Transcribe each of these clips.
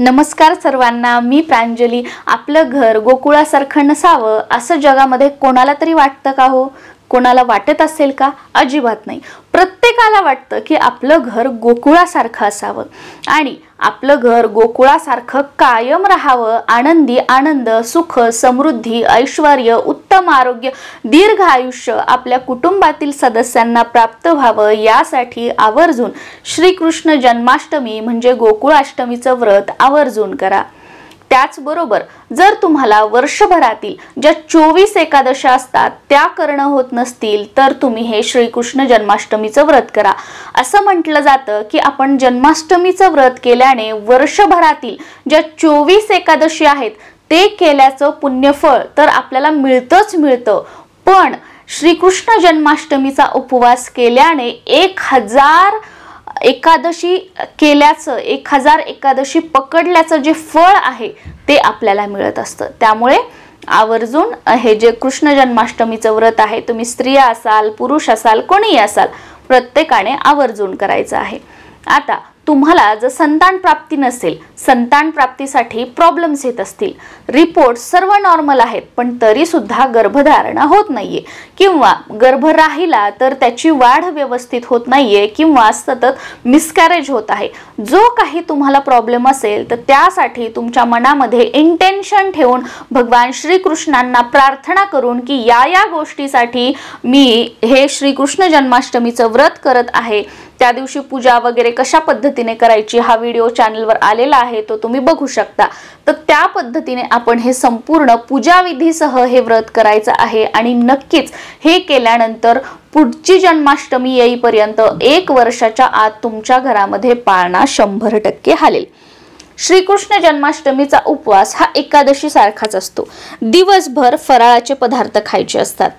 नमस्कार सर्वांना, मी प्रांजली। आपलं घर गोकुळासारखं नसावं असं जगामध्ये कोणाला तरी वाटतं का हो? कोणाला वाटत असेल का? अजिबात नाही। प्रत्येकाला वाटतं की आपलं घर गोकुळासारखं असावं आणि आपलं घर गोकुळासारखं कायम राहावं, आनंदी आनंद, सुख, समृद्धी, ऐश्वर्य, उत्तम आरोग्य, दीर्घ आयुष्य आपल्या कुटुंबातील सदस्यांना प्राप्त व्हावं यासाठी आवर्जून श्रीकृष्ण जन्माष्टमी म्हणजे गोकुळाष्टमीचं व्रत आवर्जून करा। त्याचबरोबर जर तुम्हाला वर्षभरातील ज्या 24 एकादशी असतात त्या करणं होत नसतील तर तुम्ही हे श्रीकृष्ण जन्माष्टमीचं व्रत करा। असं म्हटलं जातं की आपण जन्माष्टमीचं व्रत केल्याने वर्षभरातील ज्या 24 एकादशी आहेत ते केल्याचं पुण्यफळ तर आपल्याला मिळतं, पण श्रीकृष्ण जन्माष्टमीचा उपवास केल्याने 1000 एकादशी केल्याचं, 1000 एकादशी पकडल्याचं जे फळ आहे ते आपल्याला मिळत असतं। त्यामुळे आवर्जून हे जे कृष्ण जन्माष्टमीचं व्रत आहे, तुम्ही स्त्रिया असाल, पुरुष असाल, कोणीही असाल, प्रत्येकाने आवर्जून करायचं आहे। आता तुम्हाला जर संतान प्राप्ती नसेल, संतान प्राप्तीसाठी प्रॉब्लेम्स येत असतील, रिपोर्ट सर्व नॉर्मल आहेत पण तरी सुद्धा गर्भधारणा होत नाहीये किंवा गर्भ राहिला तर त्याची वाढ व्यवस्थित होत नाहीये किंवा सतत मिसकॅरेज होत आहे, जो काही तुम्हाला प्रॉब्लेम असेल तर त्यासाठी तुमच्या मनामध्ये इंटेन्शन ठेवून भगवान श्रीकृष्णांना प्रार्थना करून की या गोष्टीसाठी मी हे श्रीकृष्ण जन्माष्टमीचं व्रत करत आहे, त्या दिवशी पूजा वगैरे कशा पद्धतीने करायची हा व्हिडिओ चॅनलवर आलेला आहे, तो तुम्ही बघू शकता। तर त्या पद्धतीने आपण हे संपूर्ण पूजा विधीसह हे व्रत करायचं आहे आणि नक्कीच हे केल्यानंतर पुढची जन्माष्टमी येईपर्यंत 1 वर्षाच्या आत तुमच्या घरामध्ये पाळणा 100% हालेल। श्रीकृष्ण जन्माष्टमीचा उपवास हा एकादशी सारखाच असतो, दिवसभर फराळाचे पदार्थ खायचे असतात।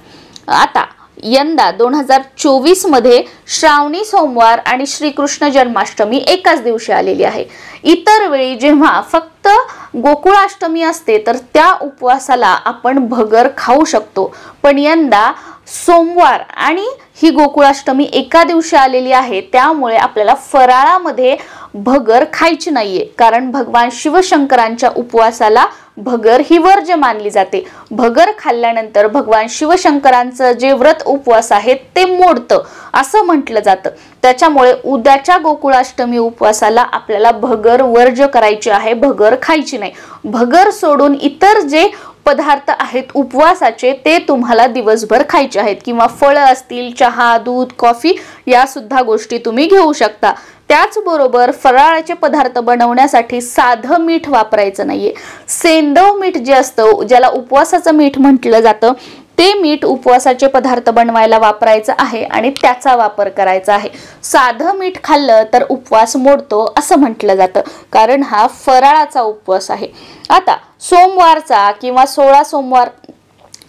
आता यंदा 2024 मध्ये श्रावणी सोमवार आणि श्रीकृष्ण जन्माष्टमी एकाच दिवशी आलेली आहे। इतर वेळी जेव्हा फक्त गोकुळाष्टमी असते तर त्या उपवासाला आपण भगर खाऊ शकतो, पण यंदा सोमवार आणि ही गोकुळाष्टमी एका दिवशी आलेली आहे, त्यामुळे आपल्याला फराळामध्ये भगर खायची नाहीये, कारण भगवान शिवशंकरांच्या उपवासाला भगर ही वर्ज्य मानली जाते। भगर खाल्ल्यानंतर भगवान शिवशंकरांचं जे व्रत उपवास आहे ते मोडतं असं म्हटलं जातं। त्याच्यामुळे उद्याच्या गोकुळाष्टमी उपवासाला आपल्याला भगर वर्ज्य करायची आहे, भगर खायची नाही। भगर सोडून इतर जे पदार्थ आहेत उपवासाचे ते तुम्हाला दिवसभर खायचे आहेत किंवा फळं असतील, चहा, दूध, कॉफी या सुद्धा गोष्टी तुम्ही घेऊ शकता। त्याचबरोबर फराळाचे पदार्थ बनवण्यासाठी साधं मीठ वापरायचं नाहीये, सेंदव मीठ जे असतं, ज्याला उपवासाचं मीठ म्हटलं जातं, ते मीठ उपवासाचे पदार्थ बनवायला वापरायचं आहे आणि त्याचा वापर करायचा आहे। साधं मीठ खाल्लं तर उपवास मोडतो असं म्हटलं जातं, कारण हा फराळाचा उपवास आहे। आता सोमवारचा किंवा 16 सोमवार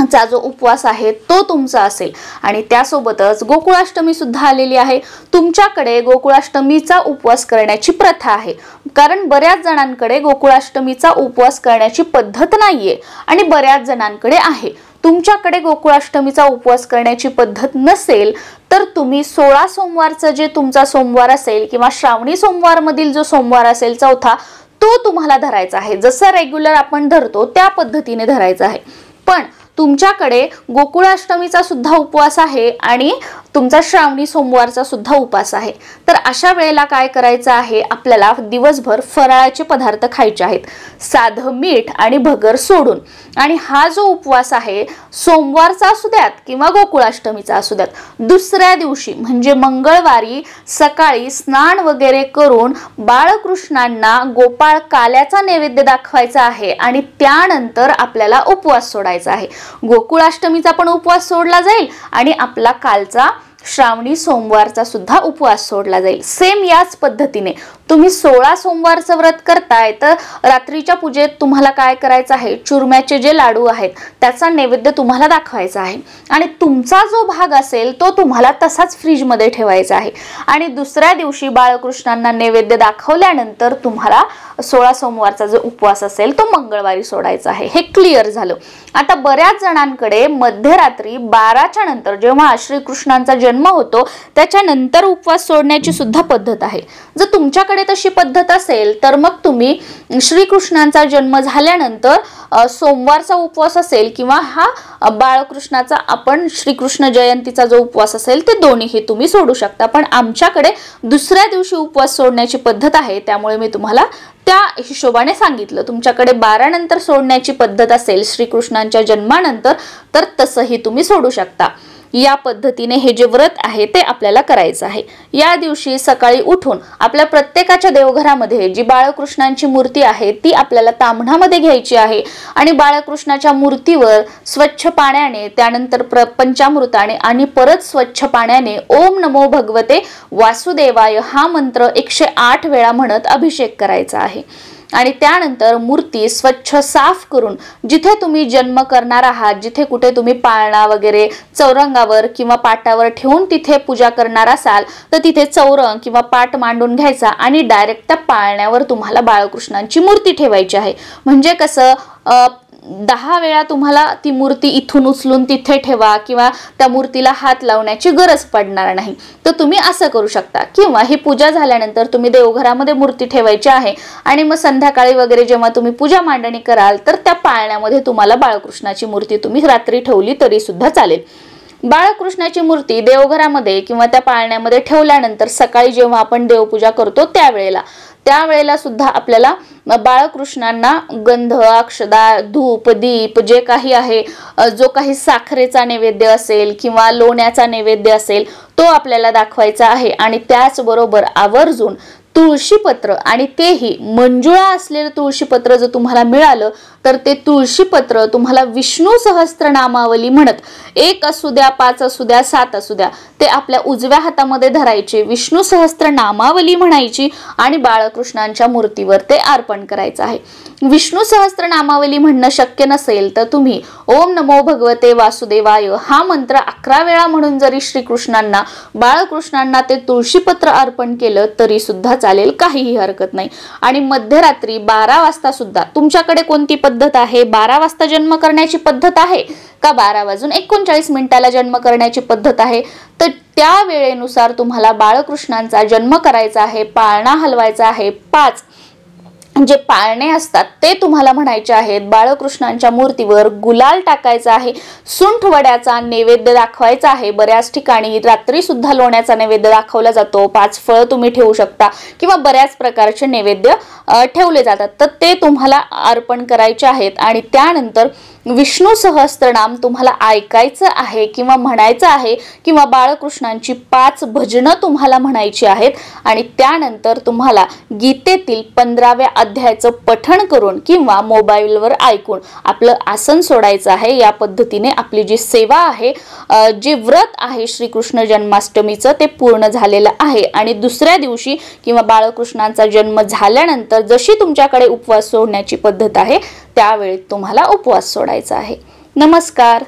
चा जो उपवास आहे तो तुमचा असेल आणि त्यासोबतच गोकुळाष्टमी सुद्धा आलेली आहे, तुमच्याकडे गोकुळाष्टमीचा उपवास करण्याची प्रथा आहे, कारण बऱ्याच जणांकडे गोकुळाष्टमीचा उपवास करण्याची पद्धत नाहीये आणि बऱ्याच जणांकडे आहे। तुमच्याकडे गोकुळाष्टमीचा उपवास करण्याची पद्धत नसेल तर तुम्ही 16 सोमवारचा जे तुमचा सोमवार असेल किंवा श्रावणी सोमवार मधील जो सोमवार असेल चौथा, तो तुम्हाला धरायचा आहे। जसं रेग्युलर आपण धरतो त्या पद्धतीने धरायचा आहे। पण तुमच्याकडे गोकुळाष्टमीचा सुद्धा उपवास आहे आणि तुमचा श्रावणी सोमवारचा सुद्धा उपवास आहे, तर अशा वेळेला काय करायचं आहे, आपल्याला दिवसभर फराळाचे पदार्थ खायचे आहेत, साधं मीठ आणि भगर सोडून। आणि हा जो उपवास आहे सोमवारचा असू द्यात किंवा गोकुळाष्टमीचा असू द्यात, दुसऱ्या दिवशी म्हणजे मंगळवारी सकाळी स्नान वगैरे करून बाळकृष्णांना गोपाळ काल्याचा नैवेद्य दाखवायचा आहे आणि त्यानंतर आपल्याला उपवास सोडायचा आहे। गोकुळाष्टमीचा पण उपवास सोडला जाईल आणि आपला कालचा श्रावणी सोमवारचा सुद्धा उपवास सोडला जाईल। सेम याच पद्धतीने तुम्ही 16 सोमवारचं व्रत करताय तर रात्रीच्या पूजेत तुम्हाला काय करायचं आहे, चुरम्याचे जे लाडू आहेत त्याचा नैवेद्य तुम्हाला दाखवायचा आहे आणि तुमचा जो भाग असेल तो तुम्हाला तसाच फ्रीज मध्ये ठेवायचा आहे आणि दुसऱ्या दिवशी बाळकृष्णांना नैवेद्य दाखवल्यानंतर तुम्हाला 16 सोमवारचा जो उपवास असेल तो मंगळवारी सोडायचा आहे। हे क्लिअर झालं। आता बऱ्याच जणांकडे मध्यरात्री 12च्या नंतर जेव्हा श्रीकृष्णांचा जन्म होतो त्याच्यानंतर उपवास सोडण्याची सुद्धा पद्धत आहे। जर तुमच्याकडे तुमच्याकडे तशी पद्धत असेल तर मग तुम्ही श्रीकृष्णांचा जन्म झाल्यानंतर सोमवारचा उपवास असेल किंवा हा बाळकृष्णाचा आपण श्रीकृष्ण जयंतीचा जो उपवास असेल ते दोन्हीही तुम्ही सोडू शकता। पण आमच्याकडे दुसऱ्या दिवशी उपवास सोडण्याची पद्धत आहे, त्यामुळे मी तुम्हाला त्या हिशोबाने सांगितलं। तुमच्याकडे 12 नंतर सोडण्याची पद्धत असेल श्रीकृष्णांच्या जन्मानंतर तर तसंही तुम्ही सोडू शकता। या पद्धतीने हे जे व्रत आहे ते आपल्याला करायचं आहे। या दिवशी सकाळी उठून आपल्या प्रत्येकाच्या देवघरामध्ये जी बाळकृष्णांची मूर्ती आहे ती आपल्याला ताम्हणामध्ये घ्यायची आहे आणि बाळकृष्णाच्या मूर्तीवर स्वच्छ पाण्याने, त्यानंतर पंचामृताने आणि परत स्वच्छ पाण्याने ओम नमो भगवते वासुदेवाय हा मंत्र 108 वेळा म्हणत अभिषेक करायचा आहे। आणि त्यानंतर मूर्ती स्वच्छ साफ करून जिथे तुम्ही जन्म करणार आहात, जिथे कुठे तुम्ही पाळणा वगैरे चौरंगावर किंवा पाटावर ठेवून तिथे पूजा करणार असाल तर तिथे चौरंग किंवा पाट मांडून घ्यायचा आणि डायरेक्ट त्या पाळण्यावर तुम्हाला बाळकृष्णांची मूर्ती ठेवायची आहे। म्हणजे कसं 10 वेळा तुम्हाला ती मूर्ती इथून उचलून तिथे ठेवा किंवा त्या मूर्तीला हात लावण्याची गरज पडणार नाही, तर तुम्ही असं करू शकता। किंवा ही पूजा झाल्यानंतर तुम्ही देवघरामध्ये मूर्ती ठेवायची आहे आणि मग संध्याकाळी वगैरे जेव्हा तुम्ही पूजा मांडणी कराल तर त्या पाळण्यामध्ये तुम्हाला बाळकृष्णाची मूर्ती तुम्ही रात्री ठेवली तरी सुद्धा चालेल। बाळकृष्णाची मूर्ती देवघरामध्ये किंवा त्या पाळण्यामध्ये ठेवल्यानंतर सकाळी जेव्हा आपण देवपूजा करतो त्यावेळेला सुद्धा आपल्याला बाळकृष्णांना गंध, अक्षदा, धूप, दीप जे काही आहे, जो काही साखरेचा नैवेद्य असेल किंवा लोण्याचा नैवेद्य असेल तो आपल्याला दाखवायचा आहे। आणि त्याचबरोबर आवर्जून तुळशीपत्र, आणि तेही मंजुळा असलेलं तुळशीपत्र जर तुम्हाला मिळालं तर ते तुळशीपत्र तुम्हाला विष्णू सहस्त्रनामावली म्हणत 1 असू द्या, 5 असू द्या, 7 असू द्या, ते आपल्या उजव्या हातामध्ये धरायचे, विष्णू सहस्त्रनामावली म्हणायची आणि बाळकृष्णांच्या मूर्तीवर ते अर्पण करायचं आहे। विष्णू सहस्त्रनामावली म्हणणं शक्य नसेल तर तुम्ही ओम नमो भगवते वासुदेवाय हा मंत्र 11 वेळा म्हणून जरी श्रीकृष्णांना, बाळकृष्णांना ते तुळशीपत्र अर्पण केलं तरी सुद्धा चालेल, काहीही हरकत नाही। आणि मध्यरात्री 12 वाजता सुद्धा तुमच्याकडे कोणती पद्धत आहे, 12 वाजता जन्म करण्याची पद्धत आहे का 12:39 जन्म करण्याची पद्धत आहे, तर त्या वेळेनुसार तुम्हाला बाळकृष्णांचा जन्म करायचा आहे, पाळणा हलवायचा आहे, 5 जे पाळणे असतात ते तुम्हाला म्हणायचे आहेत, बाळकृष्णांच्या मूर्तीवर गुलाल टाकायचा आहे, सुंठ वड्याचा नैवेद्य दाखवायचा आहे। बऱ्याच ठिकाणी रात्री सुद्धा लोण्याचा नैवेद्य दाखवला जातो, 5 फळ तुम्ही ठेवू शकता किंवा बऱ्याच प्रकारचे नैवेद्य ठेवले जातात, तर ते तुम्हाला अर्पण करायचे आहेत। आणि त्यानंतर विष्णू सहस्त्रनाम तुम्हाला ऐकायचं आहे किंवा म्हणायचं आहे किंवा बाळकृष्णांची 5 भजनं तुम्हाला म्हणायची आहेत। आणि त्यानंतर तुम्हाला गीतेतील 15व्या अध्यायाचं पठण करून किंवा मोबाईलवर ऐकून आपलं आसन सोडायचं आहे। या पद्धतीने आपली जी सेवा आहे, जे व्रत आहे श्रीकृष्ण जन्माष्टमीचं ते पूर्ण झालेलं आहे। आणि दुसऱ्या दिवशी किंवा बाळकृष्णांचा जन्म झाल्यानंतर जशी तुमच्याकडे उपवास सोडण्याची पद्धत आहे त्यावेळी तुम्हाला उपवास सोडायचा आहे। नमस्कार।